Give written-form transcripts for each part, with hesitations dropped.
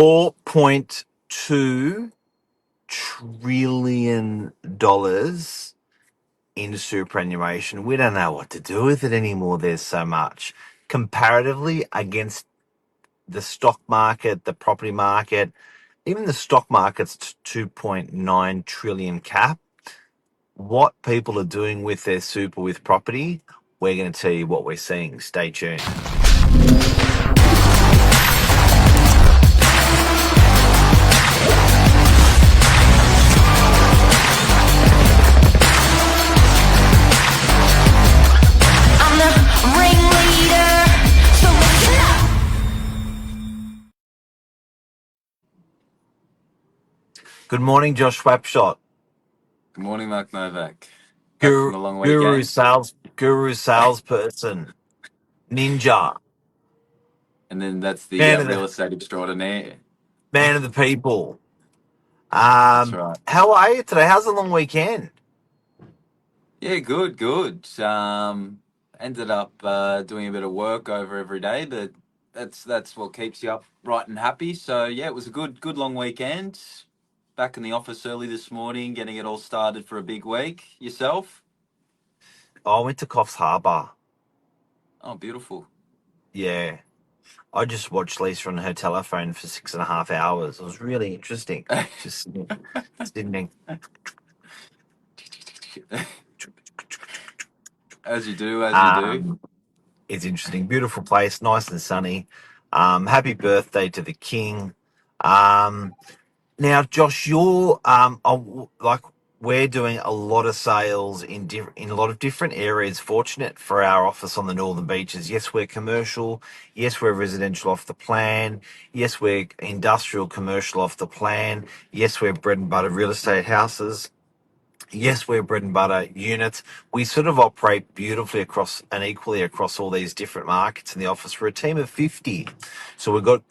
$4.2 trillion in superannuation. We don't know what to do with it anymore. There's so much. Comparatively against the stock market, the property market, even the stock market's 2.9 trillion cap. What people are doing with their super with property, we're going to tell you what we're seeing. Stay tuned. I'm the ringleader, so listen up. Good morning, Josh Wapshot. Good morning, Mark Novak. Back from Guru, the long guru weekend. salesperson, ninja, And then that's the man of real the estate extraordinaire. man of the people. That's right. How are you today? How's the long weekend? Yeah, good, good. Ended up doing a bit of work over every day, but that's what keeps you up bright and happy. So yeah, it was a good long weekend. Back in the office early this morning, getting it all started for a big week. Yourself? I went to Coffs Harbour. Oh, beautiful. Yeah, I just watched Lisa on her telephone for 6.5 hours. It was really interesting. Just sitting. As you do, as you do. Um, it's interesting. Beautiful place, nice and sunny. Happy birthday to the king. Um, Now, Josh, like we're doing a lot of sales in a lot of different areas. Fortunate for our office on the Northern Beaches. Yes, we're commercial. Yes, we're residential off the plan. Yes, we're industrial commercial off the plan. Yes, we're bread and butter real estate houses. Yes, we're bread and butter units. We sort of operate beautifully across and equally across all these different markets in the office. We're a team of 50. So we've got,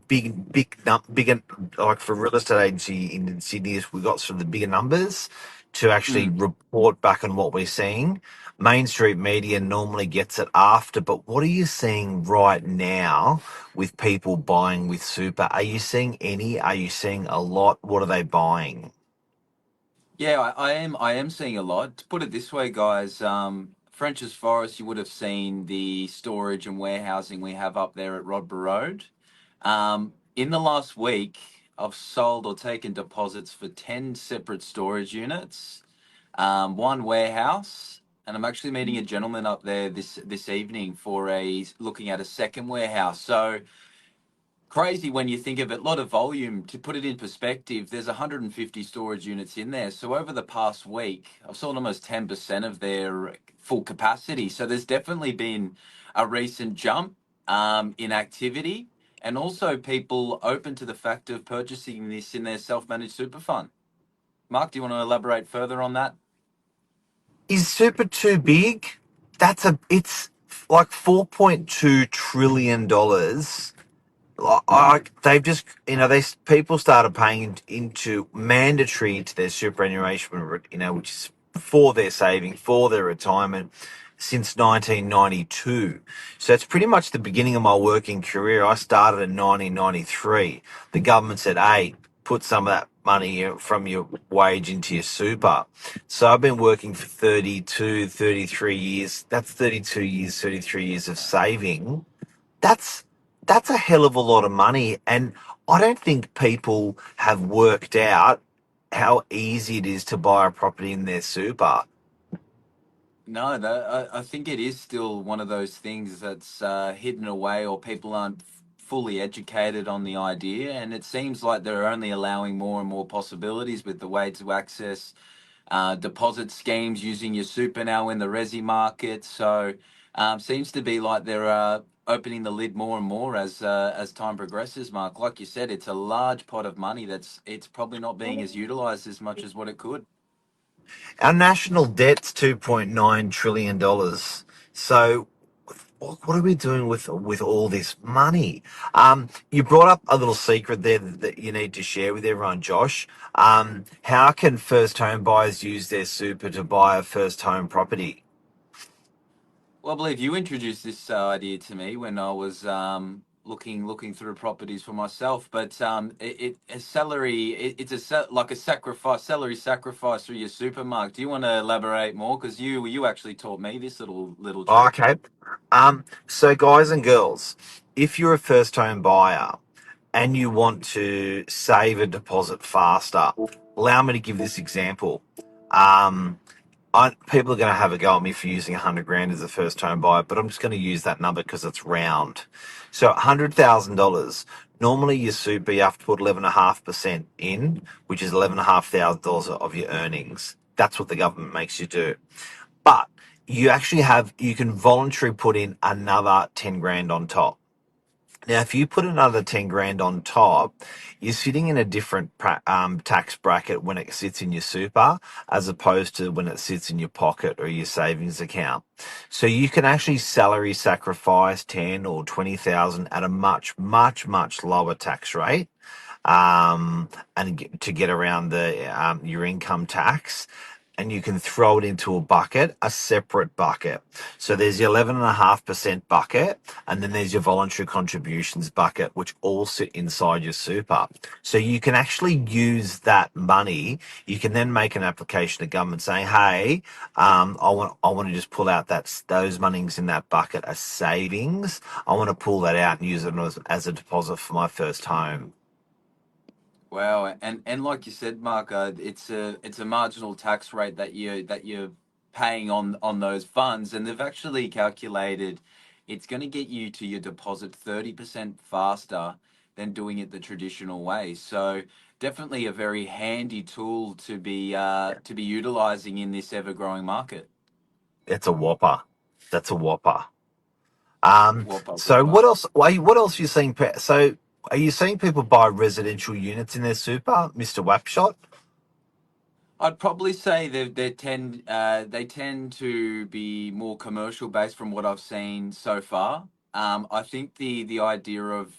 bigger, like for real estate agency in Sydney, we've got sort of the bigger numbers to actually Mm. report back on what we're seeing. Main Street media normally gets it after, but what are you seeing right now with people buying with super? Are you seeing any? Are you seeing a lot? What are they buying? Yeah, I am seeing a lot. To put it this way, guys, French's Forest, you would have seen the storage and warehousing we have up there at Rodborough Road. In the last week, I've sold or taken deposits for 10 separate storage units, one warehouse, and I'm actually meeting a gentleman up there this evening for a looking at a second warehouse. So crazy when you think of it. A lot of volume. To put it in perspective, there's 150 storage units in there. So over the past week, I've sold almost 10% of their full capacity. So there's definitely been a recent jump in activity, and also people open to the fact of purchasing this in their self-managed super fund. Mark, do you want to elaborate further on that? Is super too big? It's like $4.2 trillion. They've just, people started paying into mandatory into their superannuation, which is for their saving, for their retirement since 1992. So it's pretty much the beginning of my working career. I started in 1993. The government said, hey, put some of that money from your wage into your super. So I've been working for 32, 33 years. That's 32 years, 33 years of saving. That's that's a hell of a lot of money, and I don't think people have worked out how easy it is to buy a property in their super. No, I think it is still one of those things that's hidden away, or people aren't fully educated on the idea. And it seems like they're only allowing more and more possibilities with the way to access deposit schemes using your super now in the resi market. So seems to be like they're opening the lid more and more as time progresses. Mark, like you said, it's a large pot of money that's it's probably not being as utilized as much as what it could. Our national debt's $2.9 trillion. So what are we doing with all this money? You brought up a little secret there that you need to share with everyone, Josh. How can first home buyers use their super to buy a first home property? Well, I believe you introduced this idea to me when I was looking through properties for myself. But a salary, it's like a sacrifice, salary sacrifice through your supermarket. Do you want to elaborate more? Because you actually taught me this little trick. Okay. So guys and girls, if you're a first home buyer and you want to save a deposit faster, allow me to give this example. Um, People are going to have a go at me for using 100 grand as a first home buyer, but I'm just going to use that number because it's round. So $100,000, normally your super, you have to put 11.5% in, which is $11,500 of your earnings. That's what the government makes you do. But you can voluntarily put in another 10 grand on top. Now, if you put another 10 grand on top, you're sitting in a different tax bracket when it sits in your super as opposed to when it sits in your pocket or your savings account. So you can actually salary sacrifice 10 or 20,000 at a much, much, much lower tax rate, to get around the your income tax, and you can throw it into a separate bucket. So there's your 11.5% bucket, and then there's your voluntary contributions bucket, which all sit inside your super. So you can actually use that money. You can then make an application to government saying, "Hey, I want to just pull out those monies in that bucket as savings. I want to pull that out and use it as a deposit for my first home." Wow, and like you said, Mark, it's a marginal tax rate that you're paying on those funds, and they've actually calculated it's going to get you to your deposit 30% faster than doing it the traditional way. So definitely a very handy tool to be utilizing in this ever-growing market. It's a whopper. That's a whopper. Whopper, So whopper. what else? What else are you seeing? So are you seeing people buy residential units in their super, Mister Wapshot? I'd probably say they tend to be more commercial based from what I've seen so far. I think the idea of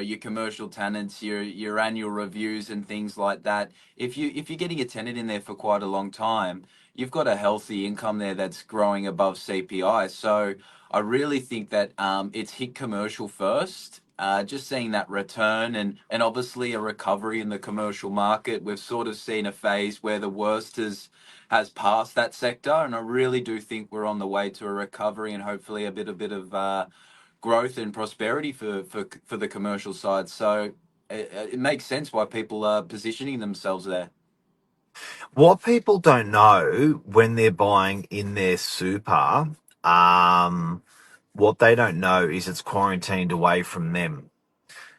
your commercial tenants, your annual reviews and things like that. If you're getting a tenant in there for quite a long time, you've got a healthy income there that's growing above CPI. So I really think that it's hit commercial first. Just seeing that return and obviously a recovery in the commercial market. We've sort of seen a phase where the worst has passed that sector, and I really do think we're on the way to a recovery and hopefully a bit of growth and prosperity for the commercial side. So it makes sense why people are positioning themselves there. What people don't know when they're buying in their super, um, what they don't know is it's quarantined away from them.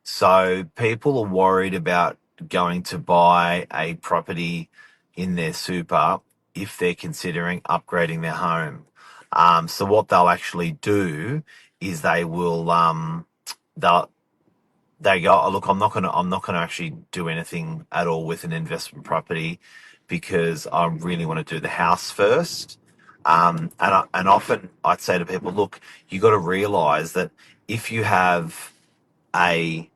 So people are worried about going to buy a property in their super if they're considering upgrading their home. So what they'll actually do is they'll they go, "Oh, look, I'm not gonna actually do anything at all with an investment property because I really want to do the house first." And often I'd say to people, "Look, you got to realize that if you have a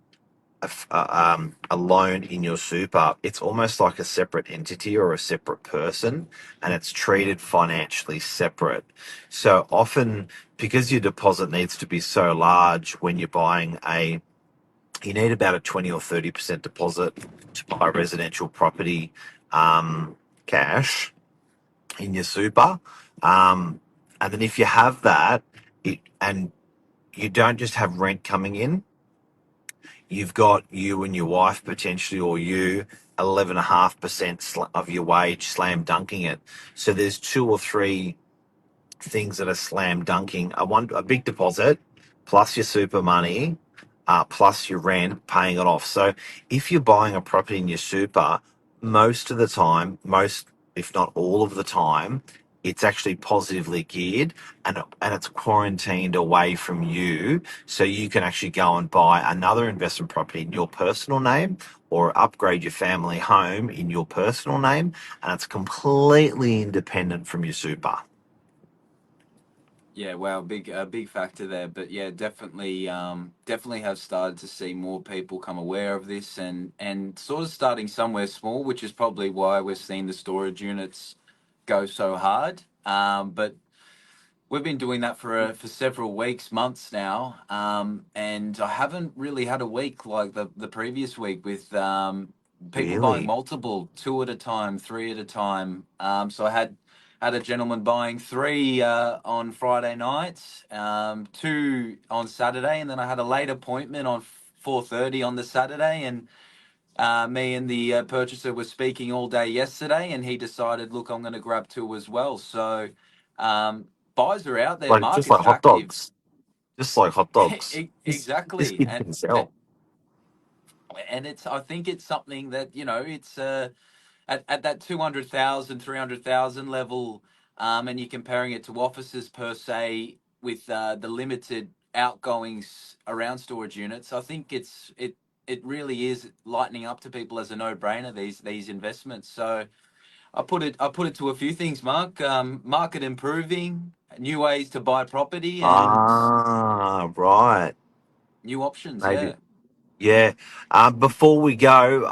a loan in your super, it's almost like a separate entity or a separate person, and it's treated financially separate. So often, because your deposit needs to be so large when you're buying you need about a 20 or 30% deposit to buy a residential property, cash in your super. Um, and then if you have that, and you don't just have rent coming in, you've got you and your wife potentially, or you 11.5% of your wage slam dunking it. So there's two or three things that are slam dunking a big deposit plus your super money, plus your rent paying it off. So if you're buying a property in your super, most of the time, most if not all of the time, it's actually positively geared, and it's quarantined away from you, so you can actually go and buy another investment property in your personal name or upgrade your family home in your personal name, and it's completely independent from your super. Yeah, wow, big factor there. But yeah, definitely have started to see more people come aware of this and sort of starting somewhere small, which is probably why we're seeing the storage units go so hard. But We've been doing that for several weeks, months now, and I haven't really had a week like the previous week with people buying Really? multiple, two at a time, three at a time. So I had a gentleman buying three on Friday night, two on Saturday, and then I had a late appointment on 4:30 on the Saturday, and me and the purchaser were speaking all day yesterday, and he decided, look, I'm going to grab two as well. So um, buyers are out there, Like just market's like hot active. dogs. Just like hot dogs. This Exactly, kid can sell. and it's I think it's something that it's at that 200,000, 300,000 level, and you're comparing it to offices per se with the limited outgoings around storage units. I think it really is lightening up to people as a no-brainer, these investments. So I put it to a few things, Mark. Market improving, new ways to buy property, and Ah, right. new options. Maybe. Yeah. Yeah. Before we go,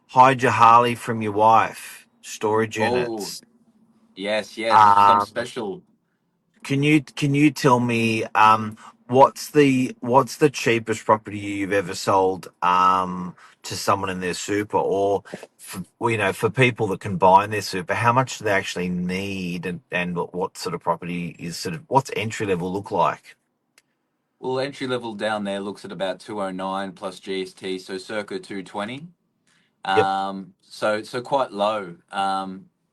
hide your Harley from your wife. Storage Oh, units. yes, yes. Some Um, special. can you tell me what's the cheapest property you've ever sold to someone in their super, or for, for people that can buy in their super, how much do they actually need, and what sort of property is sort of what's entry level look like? Well, entry level down there looks at about 209 plus GST, so circa 220. Yep. So quite low.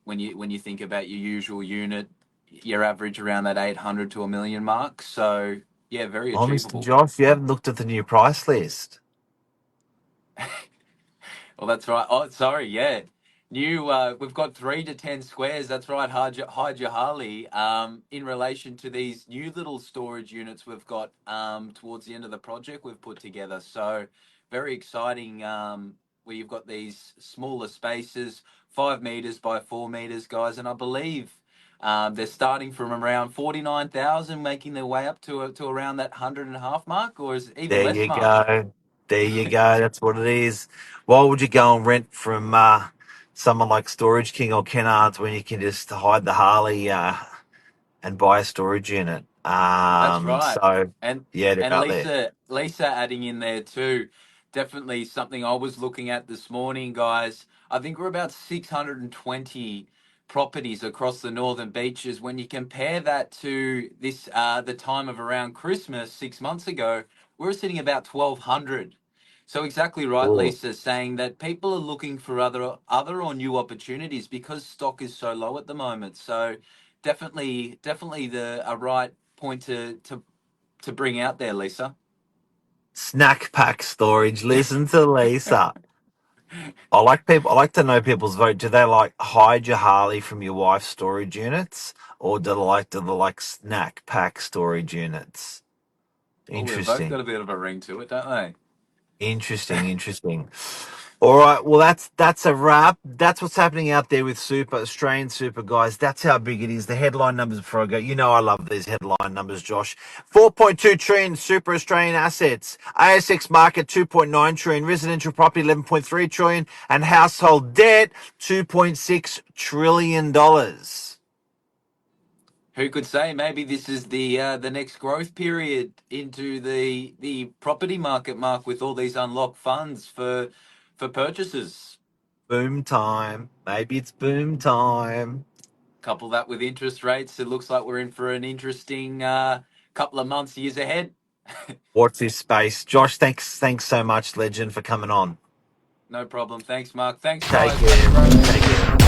When you think about your usual unit, your average around that 800 to a million mark. So yeah, very Oh, Mr. achievable. Josh, you haven't looked at the new price list. Well, that's right. Oh, sorry. Yeah. We've got 3 to 10 squares. That's right. Hide your Harley. In relation to these new little storage units we've got towards the end of the project we've put together. So very exciting. Where you've got these smaller spaces, 5 meters by 4 meters, guys, and I believe they're starting from around 49,000, making their way up to around that 100 and a half mark, or is it even There less, you Mark? go. There you go. That's what it is. Why would you go and rent from someone like Storage King or Kennards when you can just hide the Harley and buy a storage unit? That's right. So And yeah, they're and out there. Lisa adding in there too. Definitely something I was looking at this morning, guys. I think we're about 620 properties across the northern beaches. When you compare that to this the time of around Christmas 6 months ago, we're sitting about 1,200. So exactly right, Oh, Lisa, saying that people are looking for other or new opportunities because stock is so low at the moment. So definitely the a right point to bring out there, Lisa. snack pack storage. Listen to Lisa. I like people. I like to know people's vote. Do they like hide your Harley from your wife's storage units, or do they like snack pack storage units? Well, we've both got Interesting. a bit of a ring to it, don't they? Interesting, interesting. All right, well that's a wrap. That's what's happening out there with Super, Australian Super, guys. That's how big it is. The headline numbers before I go. You know I love these headline numbers, Josh. 4.2 trillion Super Australian assets. ASX market 2.9 trillion, residential property 11.3 trillion, and household debt 2.6 trillion dollars. Who could say? Maybe this is the next growth period into the property market, Mark, with all these unlocked funds for purchases. Boom time. Maybe it's boom time. Couple that with interest rates, it looks like we're in for an interesting couple of months, years ahead. Watch this space. Josh, thanks so much, legend, for coming on. No problem. Thanks, Mark. Thanks, Take guys. Happy care. road. Take care.